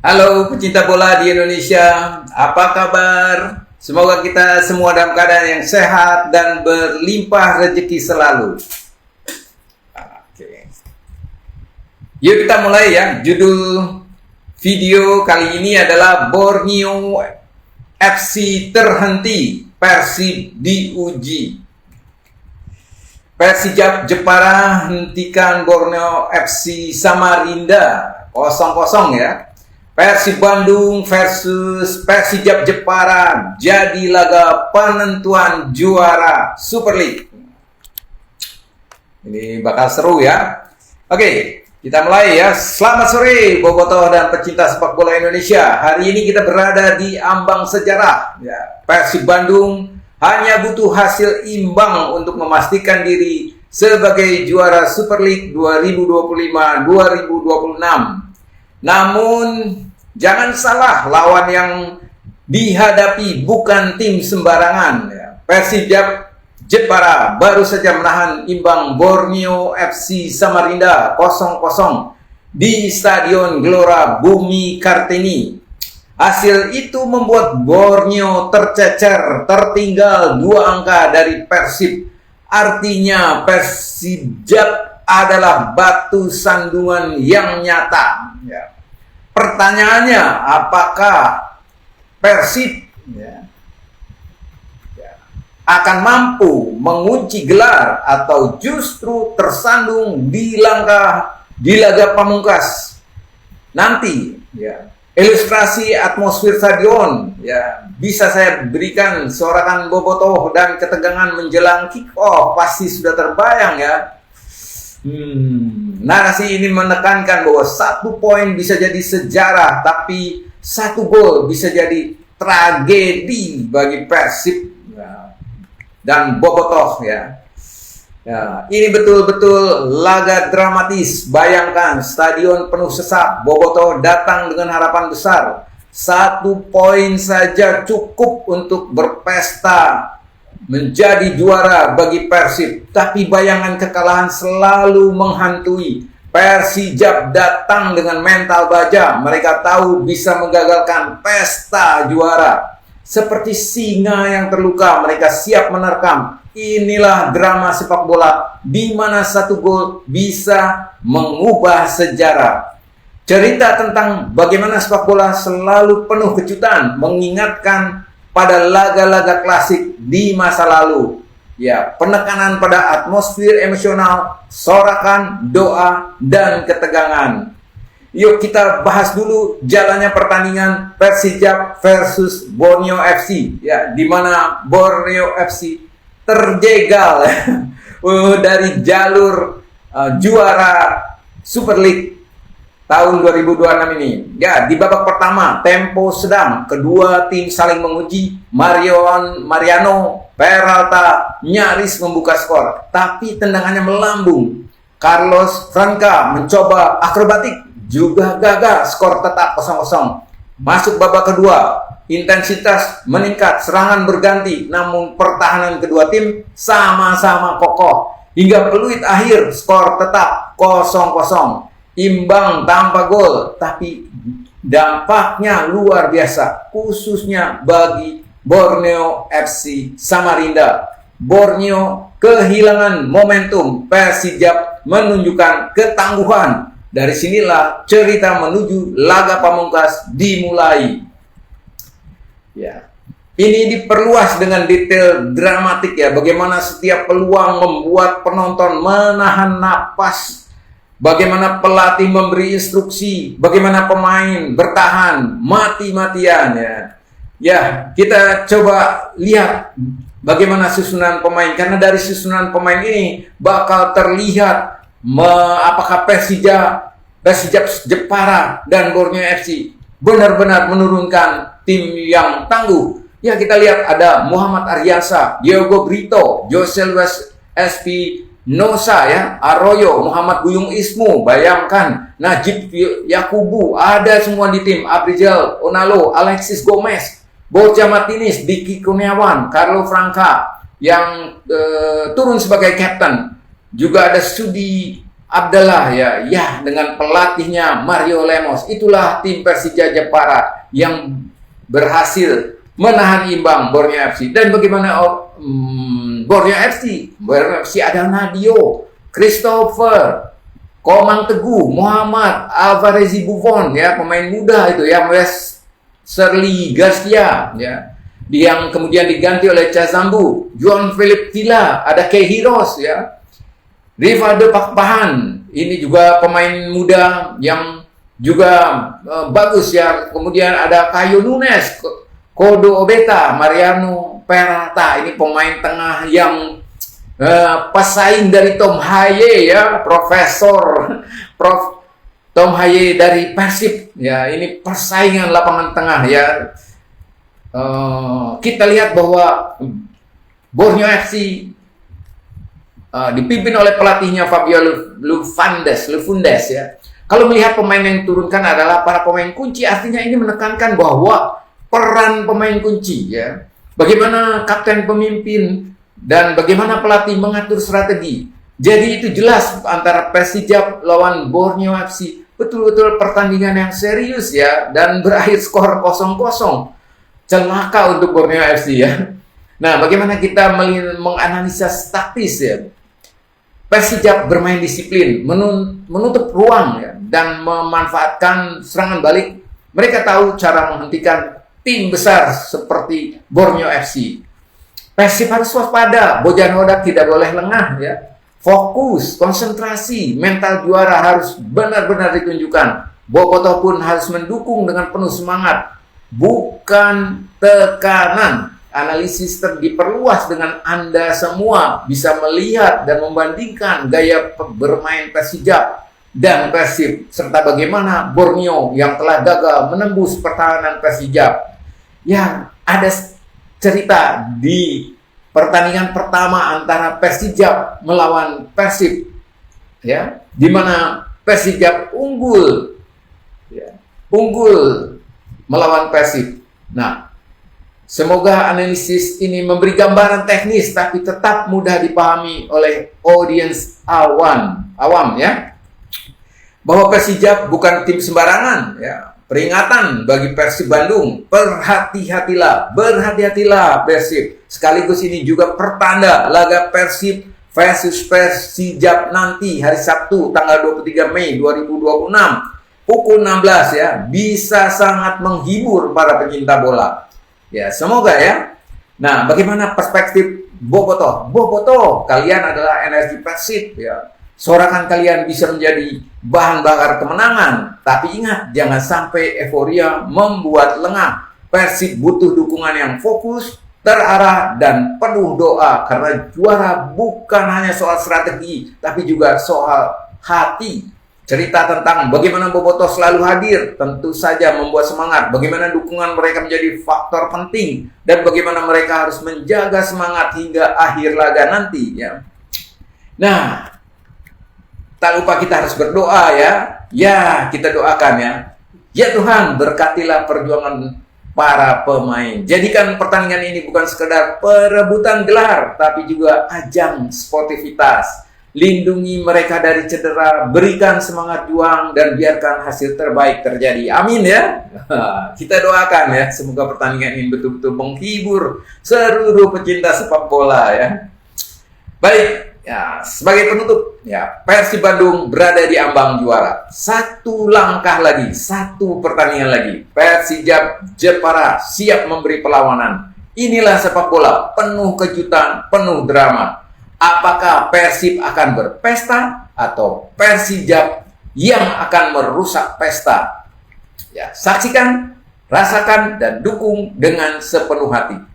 Halo pecinta bola di Indonesia, apa kabar? Semoga kita semua dalam keadaan yang sehat dan berlimpah rezeki selalu. Oke. Yuk kita mulai ya. Judul video kali ini adalah Borneo FC terhenti, Persib diuji. Persijap Jepara hentikan Borneo FC Samarinda 0-0 ya. Persib Bandung versus Persijap Jepara jadi laga penentuan juara Super League. Ini bakal seru ya. Oke, kita mulai ya. Selamat sore bobotoh dan pecinta sepak bola Indonesia. Hari ini kita berada di ambang sejarah ya. Persib Bandung hanya butuh hasil imbang untuk memastikan diri sebagai juara Super League 2025-2026. Namun, jangan salah, lawan yang dihadapi bukan tim sembarangan. Persijap Jepara baru saja menahan imbang Borneo FC Samarinda 0-0 di Stadion Gelora Bumi Kartini. Hasil itu membuat Borneo tercecer, tertinggal 2 angka dari Persib. Artinya Persijap adalah batu sandungan yang nyata. Ya. Pertanyaannya, apakah Persib akan mampu mengunci gelar atau justru tersandung di laga pamungkas nanti? Ya. Ilustrasi atmosfer stadion ya bisa saya berikan sorakan bobotoh dan ketegangan menjelang kick off pasti sudah terbayang ya. Narasi ini menekankan bahwa 1 poin bisa jadi sejarah, tapi 1 gol bisa jadi tragedi bagi Persib ya, dan bobotoh ya. Ya, ini betul-betul laga dramatis. Bayangkan stadion penuh sesak, bobotoh datang dengan harapan besar. 1 poin saja cukup untuk berpesta menjadi juara bagi Persib. Tapi bayangan kekalahan selalu menghantui. Persijap datang dengan mental baja. Mereka tahu bisa menggagalkan pesta juara. Seperti singa yang terluka, mereka siap menerkam. Inilah drama sepak bola di mana 1 gol bisa mengubah sejarah. Cerita tentang bagaimana sepak bola selalu penuh kejutan mengingatkan pada laga-laga klasik di masa lalu. Ya, penekanan pada atmosfer emosional, sorakan, doa, dan ketegangan. Yuk kita bahas dulu jalannya pertandingan Persijap versus Borneo FC. Ya, di mana Borneo FC terjegal dari jalur juara Super League tahun 2026 ini. Ya, di babak pertama tempo sedang, kedua tim saling menguji. Mariano Peralta nyaris membuka skor, tapi tendangannya melambung. Carlos Franca mencoba akrobatik, juga gagal, skor tetap 0-0. Masuk babak kedua, intensitas meningkat, serangan berganti, namun pertahanan kedua tim sama-sama kokoh. Hingga peluit akhir, skor tetap 0-0. Imbang tanpa gol, tapi dampaknya luar biasa, khususnya bagi Borneo FC Samarinda. Borneo kehilangan momentum, Persijap menunjukkan ketangguhan. Dari sinilah cerita menuju laga pamungkas dimulai. Ya. Ini diperluas dengan detail dramatik ya, bagaimana setiap peluang membuat penonton menahan napas. Bagaimana pelatih memberi instruksi, bagaimana pemain bertahan mati-matian ya. Ya, kita coba lihat bagaimana susunan pemain, karena dari susunan pemain ini bakal terlihat apakah Persijap Jepara dan Borneo FC benar-benar menurunkan tim yang tangguh. Ya, kita lihat ada Muhammad Aryasa, Diogo Brito, Jose Luis Espinosa ya, Arroyo, Muhammad Buyung Ismu, bayangkan Najib Yakubu, ada semua di tim. Abrizal Onalo, Alexis Gomez, Borja Martinez, Diki Kurniawan, Carlo Franca yang turun sebagai kapten. Juga ada Sudi Abdallah ya dengan pelatihnya Mario Lemos. Itulah tim Persija Jepara yang berhasil menahan imbang Borneo FC. Dan bagaimana Borneo FC? Borneo FC ada Nadio, Christopher, Komang Teguh, Muhammad, Alvarezi Buffon ya, pemain muda itu ya, Wesley Garcia ya, yang kemudian diganti oleh Chazambu, Juan Philip Villa, ada Kehiros ya, Rivaldo Pakpahan, ini juga pemain muda yang juga bagus ya. Kemudian ada Caio Nunes, Kodo Obeta, Mariano Peralta, ini pemain tengah yang pesaing dari Tom Haye ya, Prof Tom Haye dari Persib ya, ini persaingan lapangan tengah ya. Kita lihat bahwa Borneo FC dipimpin oleh pelatihnya Fabio Lufundes ya. Kalau melihat pemain yang diturunkan adalah para pemain kunci, artinya ini menekankan bahwa peran pemain kunci ya. Bagaimana kapten pemimpin dan bagaimana pelatih mengatur strategi. Jadi itu jelas antara Persija lawan Borneo FC. Betul-betul pertandingan yang serius ya, dan berakhir skor 0-0. Celaka untuk Borneo FC ya. Nah, bagaimana kita menganalisa taktis ya. Persija bermain disiplin, menutup ruang ya, dan memanfaatkan serangan balik. Mereka tahu cara menghentikan tim besar seperti Borneo FC. Persib harus waspada, Bojan Hodak tidak boleh lengah ya. Fokus, konsentrasi, mental juara harus benar-benar ditunjukkan. Bobotoh pun harus mendukung dengan penuh semangat, bukan tekanan. Analisis diperluas dengan Anda semua bisa melihat dan membandingkan gaya bermain Persija dan Persib, serta bagaimana Borneo yang telah gagal menembus pertahanan Persija. Yang ada cerita di pertandingan pertama antara Persija melawan Persib, ya, di mana Persija unggul melawan Persib. Nah, semoga analisis ini memberi gambaran teknis tapi tetap mudah dipahami oleh audiens awam ya. Bahwa Persija bukan tim sembarangan ya. Peringatan bagi Persib Bandung, berhati-hatilah Persib. Sekaligus ini juga pertanda laga Persib versus Persija nanti hari Sabtu tanggal 23 Mei 2026 pukul 16 ya, bisa sangat menghibur para pecinta bola. Ya, semoga ya. Nah, bagaimana perspektif Bobotoh? Bobotoh, kalian adalah energi Persib ya. Sorakan kalian bisa menjadi bahan bakar kemenangan. Tapi ingat, jangan sampai euforia membuat lengah. Persib butuh dukungan yang fokus, terarah, dan penuh doa. Karena juara bukan hanya soal strategi, tapi juga soal hati. Cerita tentang bagaimana Bobotoh selalu hadir tentu saja membuat semangat. Bagaimana dukungan mereka menjadi faktor penting. Dan bagaimana mereka harus menjaga semangat hingga akhir laga nanti ya. Nah, tak lupa kita harus berdoa ya. Ya, kita doakan ya. Ya Tuhan, berkatilah perjuangan para pemain. Jadikan pertandingan ini bukan sekedar perebutan gelar, tapi juga ajang sportivitas. Lindungi mereka dari cedera, berikan semangat juang, dan biarkan hasil terbaik terjadi. Amin ya. Kita doakan ya, semoga pertandingan ini betul-betul menghibur seluruh pecinta sepak bola ya. Baik. Ya, sebagai penutup, ya, Persib Bandung berada di ambang juara. Satu langkah lagi, satu pertandingan lagi. Persija Jepara siap memberi perlawanan. Inilah sepak bola penuh kejutan, penuh drama. Apakah Persib akan berpesta atau Persija yang akan merusak pesta? Ya, saksikan, rasakan, dan dukung dengan sepenuh hati.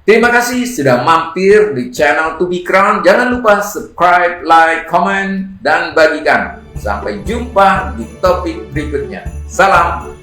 Terima kasih sudah mampir di channel To Be Crowned. Jangan lupa subscribe, like, comment, dan bagikan. Sampai jumpa di topik berikutnya. Salam.